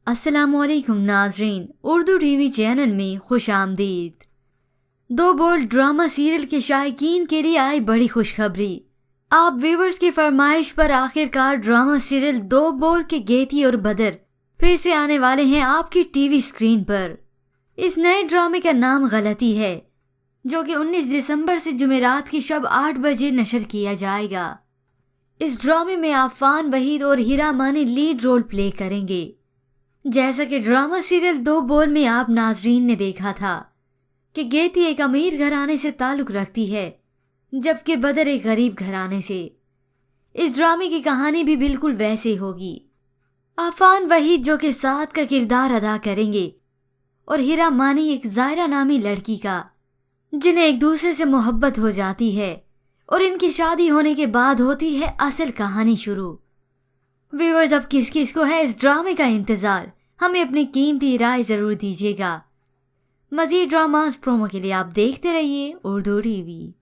अस्सलाम वालेकुम नाजरीन, उर्दू टीवी चैनल में खुश आमदीद। दो बोल्ड ड्रामा सीरियल के शायकीन के लिए आई बड़ी खुशखबरी। आप व्यूवर्स की फरमाइश पर आखिरकार ड्रामा सीरियल दो बोल्ड के गेती और बदर फिर से आने वाले हैं आपकी टीवी स्क्रीन पर। इस नए ड्रामे का नाम गलती है, जो कि 19 दिसंबर से जुमेरात की शब 8 बजे नशर किया जाएगा। इस ड्रामे में आफान वहीद और हीरा मानी लीड रोल प्ले करेंगे। जैसा कि ड्रामा सीरियल दो बोल में आप नाजरीन ने देखा था कि गेती एक अमीर घराने से ताल्लुक़ रखती है, जबकि बदर एक गरीब घराने से। इस ड्रामे की कहानी भी बिल्कुल वैसे होगी। आफान वहीद जो कि साद का किरदार अदा करेंगे और हीरा मानी एक ज़ायरा नामी लड़की का, जिन्हें एक दूसरे से मोहब्बत हो जाती है और इनकी शादी होने के बाद होती है असल कहानी शुरू। व्यूअर्स, अब किस किस को है इस ड्रामे का इंतज़ार? हमें अपनी कीमती राय ज़रूर दीजिएगा। मज़ीद ड्रामास प्रोमो के लिए आप देखते रहिए उर्दू टीवी।